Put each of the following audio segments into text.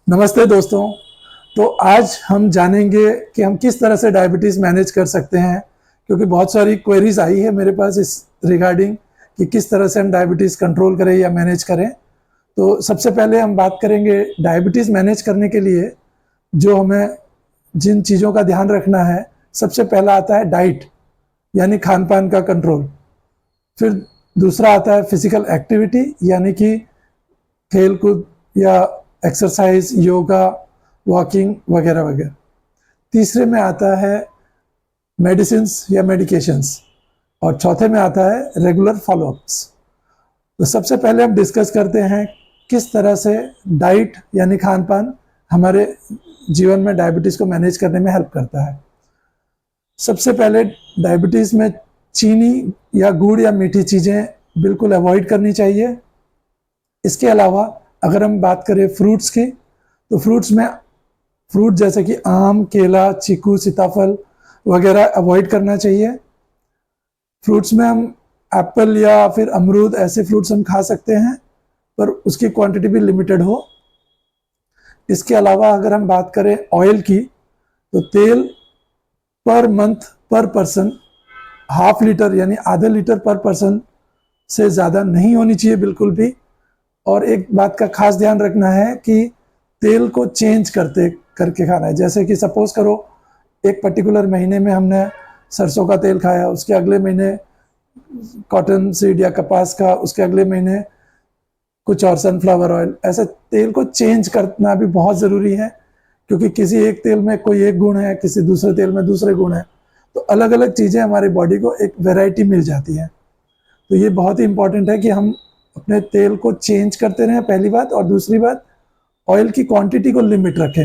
नमस्ते दोस्तों। तो आज हम जानेंगे कि हम किस तरह से डायबिटीज़ मैनेज कर सकते हैं, क्योंकि बहुत सारी क्वेरीज आई है मेरे पास इस रिगार्डिंग कि किस तरह से हम डायबिटीज़ कंट्रोल करें या मैनेज करें। तो सबसे पहले हम बात करेंगे डायबिटीज़ मैनेज करने के लिए जो हमें जिन चीज़ों का ध्यान रखना है। सबसे पहला आता है डाइट, यानी खान पान का कंट्रोल। फिर दूसरा आता है फिजिकल एक्टिविटी, यानी कि खेल कूद या एक्सरसाइज, योगा, वॉकिंग वगैरह वगैरह। तीसरे में आता है मेडिसिन या मेडिकेशंस, और चौथे में आता है रेगुलर फॉलोअप्स। तो सबसे पहले हम डिस्कस करते हैं किस तरह से डाइट यानी खान पान हमारे जीवन में डायबिटीज़ को मैनेज करने में हेल्प करता है। सबसे पहले डायबिटीज़ में चीनी या गुड़ या मीठी चीज़ें बिल्कुल अवॉइड करनी चाहिए। इसके अलावा अगर हम बात करें फ्रूट्स की, तो फ्रूट जैसे कि आम, केला, चीकू, सीताफल वगैरह अवॉइड करना चाहिए। फ्रूट्स में हम एप्पल या फिर अमरूद, ऐसे फ्रूट्स हम खा सकते हैं, पर उसकी क्वांटिटी भी लिमिटेड हो। इसके अलावा अगर हम बात करें ऑयल की, तो तेल पर मंथ पर पर्सन हाफ लीटर यानी आधे लीटर पर पर्सन से ज़्यादा नहीं होनी चाहिए बिल्कुल भी। और एक बात का खास ध्यान रखना है कि तेल को चेंज करके खाना है। जैसे कि सपोज करो एक पर्टिकुलर महीने में हमने सरसों का तेल खाया, उसके अगले महीने कॉटन सीड या कपास का, उसके अगले महीने कुछ और सनफ्लावर ऑयल। ऐसे तेल को चेंज करना भी बहुत ज़रूरी है, क्योंकि किसी एक तेल में कोई एक गुण है, किसी दूसरे तेल में दूसरे गुण है। तो अलग अलग चीज़ें हमारी बॉडी को एक वैरायटी मिल जाती है। तो ये बहुत ही इंपॉर्टेंट है कि हम अपने तेल को चेंज करते रहें, पहली बात। और दूसरी बात, ऑयल की क्वांटिटी को लिमिट रखें।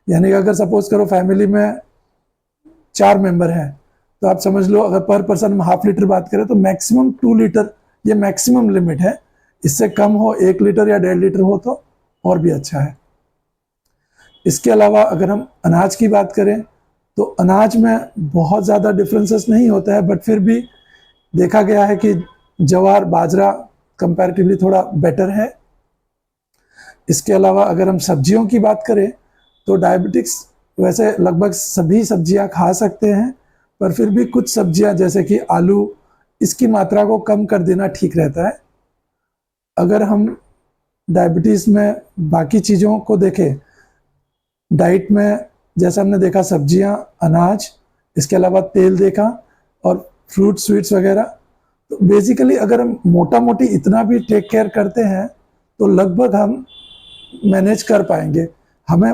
यानी कि अगर सपोज करो फैमिली में 4 मेंबर हैं, तो आप समझ लो अगर पर पर्सन हम हाफ लीटर बात करें तो मैक्सिमम 2 लीटर ये मैक्सिमम लिमिट है। इससे कम हो 1 लीटर या 1.5 लीटर हो तो और भी अच्छा है। इसके अलावा अगर हम अनाज की बात करें, तो अनाज में बहुत ज़्यादा डिफरेंसेस नहीं होता है, बट फिर भी देखा गया है कि ज्वार, बाजरा कंपैरेटिवली थोड़ा बेटर है। इसके अलावा अगर हम सब्जियों की बात करें, तो डायबिटिक्स वैसे लगभग सभी सब्जियां खा सकते हैं, पर फिर भी कुछ सब्जियां जैसे कि आलू, इसकी मात्रा को कम कर देना ठीक रहता है। अगर हम डायबिटीज़ में बाकी चीज़ों को देखें, डाइट में जैसे हमने देखा सब्जियां, अनाज, इसके अलावा तेल देखा, और फ्रूट, स्वीट्स वगैरह। तो बेसिकली अगर हम मोटा मोटी इतना भी टेक केयर करते हैं, तो लगभग हम मैनेज कर पाएंगे। हमें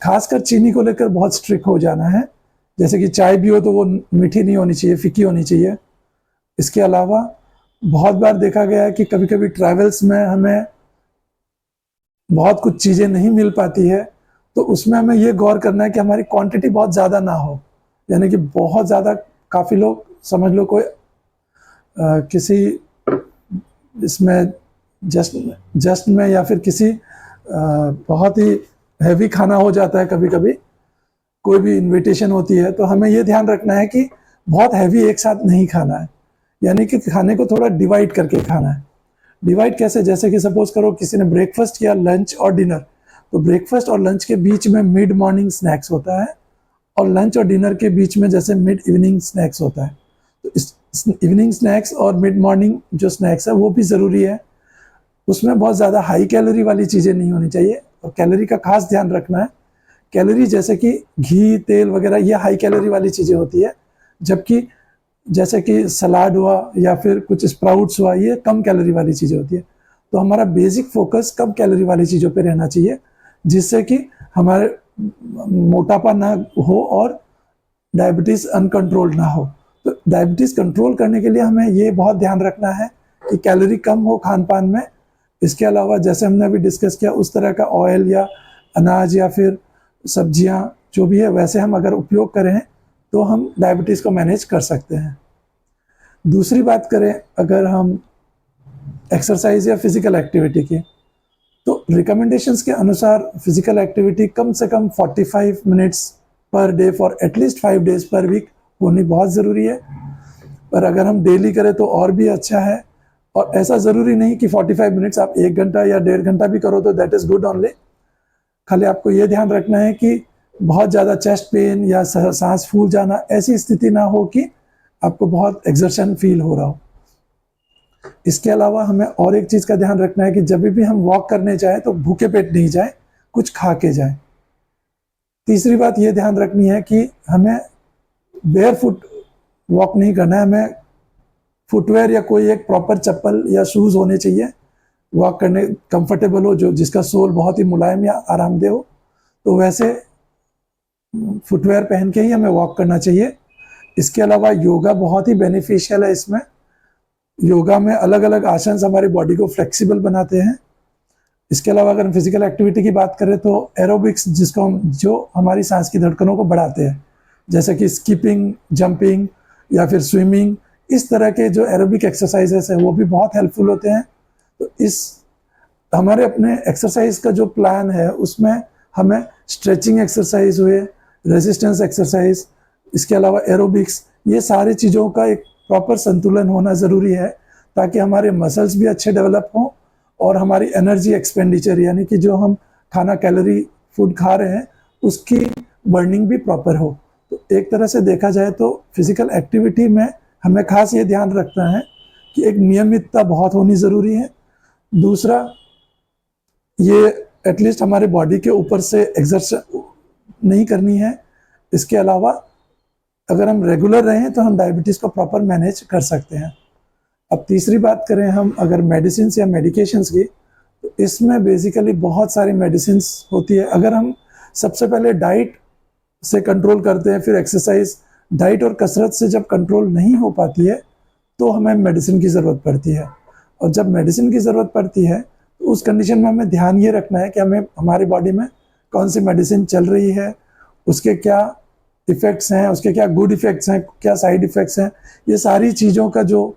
खासकर चीनी को लेकर बहुत स्ट्रिक्ट हो जाना है। जैसे कि चाय भी हो तो वो मीठी नहीं होनी चाहिए, फीकी होनी चाहिए। इसके अलावा बहुत बार देखा गया है कि कभी कभी ट्रैवल्स में हमें बहुत कुछ चीज़ें नहीं मिल पाती है, तो उसमें हमें ये गौर करना है कि हमारी क्वांटिटी बहुत ज़्यादा ना हो। यानी कि बहुत ज़्यादा, काफ़ी लोग समझ लो कोई किसी इसमें जस्ट में या फिर किसी बहुत ही हैवी खाना हो जाता है, कभी कभी कोई भी इनविटेशन होती है, तो हमें ये ध्यान रखना है कि बहुत हैवी एक साथ नहीं खाना है। यानी कि खाने को थोड़ा डिवाइड करके खाना है। डिवाइड कैसे? जैसे कि सपोज करो किसी ने ब्रेकफास्ट किया, लंच और डिनर, तो ब्रेकफास्ट और लंच के बीच में मिड मॉर्निंग स्नैक्स होता है, और लंच और डिनर के बीच में जैसे मिड इवनिंग स्नैक्स होता है। तो इस इवनिंग स्नैक्स और मिड मॉर्निंग जो स्नैक्स है वो भी ज़रूरी है। उसमें बहुत ज़्यादा हाई कैलोरी वाली चीज़ें नहीं होनी चाहिए, और कैलोरी का खास ध्यान रखना है। कैलोरी जैसे कि घी, तेल वगैरह, ये हाई कैलोरी वाली चीज़ें होती है, जबकि जैसे कि सलाद हुआ या फिर कुछ स्प्राउट्स हुआ, ये कम कैलोरी वाली चीज़ें होती है। तो हमारा बेसिक फोकस कम कैलोरी वाली चीज़ों पे रहना चाहिए, जिससे कि हमारे मोटापा ना हो और डायबिटीज़ अनकंट्रोल्ड ना हो। तो डायबिटीज़ कंट्रोल करने के लिए हमें ये बहुत ध्यान रखना है कि कैलोरी कम हो खान पान में। इसके अलावा जैसे हमने अभी डिस्कस किया, उस तरह का ऑयल या अनाज या फिर सब्जियां जो भी है, वैसे हम अगर उपयोग करें तो हम डायबिटीज़ को मैनेज कर सकते हैं। दूसरी बात करें अगर हम एक्सरसाइज या फिजिकल एक्टिविटी की, तो रिकमेंडेशंस के अनुसार फिजिकल एक्टिविटी कम से कम 45 minutes per day for at least 5 days per week होनी बहुत ज़रूरी है। पर अगर हम डेली करें तो और भी अच्छा है। और ऐसा ज़रूरी नहीं कि 45 मिनट्स आप 1 घंटा या 1.5 घंटा भी करो तो दैट इज़ गुड ओनली। खाली आपको ये ध्यान रखना है कि बहुत ज़्यादा चेस्ट पेन या सांस फूल जाना ऐसी स्थिति ना हो कि आपको बहुत एक्सर्शन फील हो रहा हो। इसके अलावा हमें और एक चीज़ का ध्यान रखना है कि जब भी हम वॉक करने जाए तो भूखे पेट नहीं जाए, कुछ खा के जाए। तीसरी बात ये ध्यान रखनी है कि हमें बेयर फुट वॉक नहीं करना है, हमें फुटवेयर या कोई एक प्रॉपर चप्पल या शूज़ होने चाहिए वॉक करने कंफर्टेबल हो, जो जिसका सोल बहुत ही मुलायम या आरामदेह हो। तो वैसे फुटवेयर पहन के ही हमें वॉक करना चाहिए। इसके अलावा योगा बहुत ही बेनिफिशियल है। इसमें योगा में अलग अलग आसन हमारी बॉडी को फ्लेक्सिबल बनाते हैं। इसके अलावा अगर हम फिजिकल एक्टिविटी की बात करें तो एरोबिक्स, जिसको हम जो हमारी सांस की धड़कनों को बढ़ाते हैं, जैसे कि स्कीपिंग, जंपिंग या फिर स्विमिंग, इस तरह के जो एरोबिक एक्सरसाइजेस हैं वो भी बहुत हेल्पफुल होते हैं। तो इस हमारे अपने एक्सरसाइज का जो प्लान है उसमें हमें स्ट्रेचिंग एक्सरसाइज हुए, रेजिस्टेंस एक्सरसाइज, इसके अलावा एरोबिक्स, ये सारी चीज़ों का एक प्रॉपर संतुलन होना ज़रूरी है ताकि हमारे मसल्स भी अच्छे डेवलप हों और हमारी एनर्जी एक्सपेंडिचर, यानी कि जो हम खाना कैलोरी फूड खा रहे हैं उसकी बर्निंग भी प्रॉपर हो। तो एक तरह से देखा जाए तो फिजिकल एक्टिविटी में हमें खास ये ध्यान रखना है कि एक नियमितता बहुत होनी ज़रूरी है। दूसरा, ये एटलीस्ट हमारे बॉडी के ऊपर से एक्सरसाइज नहीं करनी है। इसके अलावा अगर हम रेगुलर रहें तो हम डायबिटीज़ को प्रॉपर मैनेज कर सकते हैं। अब तीसरी बात करें हम अगर मेडिसिन या मेडिकेशंस की, तो इसमें बेसिकली बहुत सारी मेडिसिन होती है। अगर हम सबसे पहले डाइट से कंट्रोल करते हैं, फिर एक्सरसाइज, डाइट और कसरत से जब कंट्रोल नहीं हो पाती है तो हमें मेडिसिन की ज़रूरत पड़ती है। और जब मेडिसिन की ज़रूरत पड़ती है तो उस कंडीशन में हमें ध्यान ये रखना है कि हमें हमारी बॉडी में कौन सी मेडिसिन चल रही है, उसके क्या इफ़ेक्ट्स हैं, उसके क्या गुड इफ़ेक्ट्स हैं, क्या साइड इफ़ेक्ट्स हैं। ये सारी चीज़ों का जो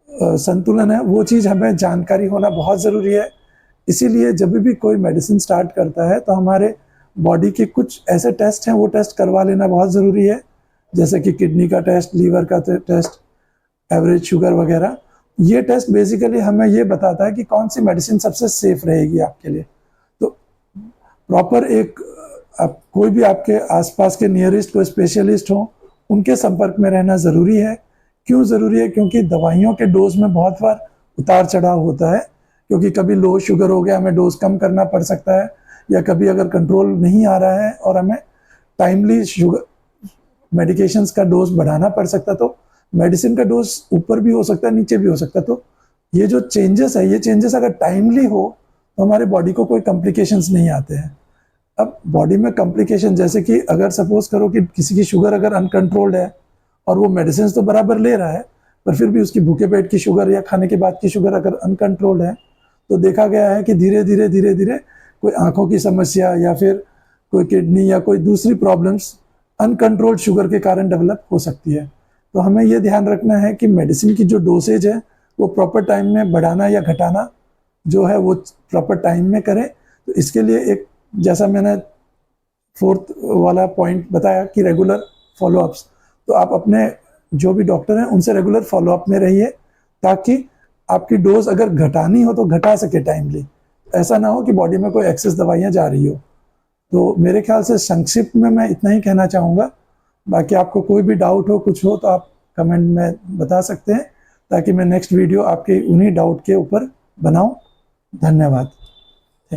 संतुलन है वो चीज़ हमें जानकारी होना बहुत ज़रूरी है। इसीलिए जब भी कोई मेडिसिन स्टार्ट करता है तो हमारे बॉडी के कुछ ऐसे टेस्ट हैं वो टेस्ट करवा लेना बहुत ज़रूरी है, जैसे कि किडनी का टेस्ट, लीवर का टेस्ट, एवरेज शुगर वगैरह। ये टेस्ट बेसिकली हमें ये बताता है कि कौन सी मेडिसिन सबसे सेफ रहेगी आपके लिए। तो प्रॉपर एक कोई भी आपके आसपास के नियरेस्ट कोई स्पेशलिस्ट हो, उनके संपर्क में रहना ज़रूरी है। क्यों ज़रूरी है? क्योंकि दवाइयों के डोज में बहुत बार उतार चढ़ाव होता है, क्योंकि कभी लो शुगर हो गया, हमें डोज कम करना पड़ सकता है, या कभी अगर कंट्रोल नहीं आ रहा है और हमें टाइमली शुगर मेडिकेशंस का डोज बढ़ाना पड़ सकता है, तो मेडिसिन का डोज ऊपर भी हो सकता है, नीचे भी हो सकता है। तो ये जो चेंजेस है, ये चेंजेस अगर टाइमली हो तो हमारे बॉडी को कोई कॉम्प्लिकेशंस नहीं आते हैं। अब बॉडी में कॉम्प्लिकेशन, जैसे कि अगर सपोज करो कि किसी की शुगर अगर अनकंट्रोल्ड है और वो मेडिसिन तो बराबर ले रहा है, पर फिर भी उसकी भूखे पेट की शुगर या खाने के बाद की शुगर अगर अनकंट्रोल्ड है, तो देखा गया है कि धीरे धीरे कोई आंखों की समस्या या फिर कोई किडनी या कोई दूसरी प्रॉब्लम्स अनकंट्रोल्ड शुगर के कारण डेवलप हो सकती है। तो हमें ये ध्यान रखना है कि मेडिसिन की जो डोसेज है वो प्रॉपर टाइम में बढ़ाना या घटाना जो है वो प्रॉपर टाइम में करें। तो इसके लिए एक, जैसा मैंने फोर्थ वाला पॉइंट बताया कि रेगुलर फॉलोअप्स, तो आप अपने जो भी डॉक्टर हैं उनसे रेगुलर फॉलोअप में रहिए ताकि आपकी डोज अगर घटानी हो तो घटा सके टाइमली, ऐसा ना हो कि बॉडी में कोई एक्सेस दवाइयाँ जा रही हो। तो मेरे ख्याल से संक्षिप्त में मैं इतना ही कहना चाहूँगा। बाकी आपको कोई भी डाउट हो, कुछ हो, तो आप कमेंट में बता सकते हैं ताकि मैं नेक्स्ट वीडियो आपके उन्हीं डाउट के ऊपर बनाऊं। धन्यवाद।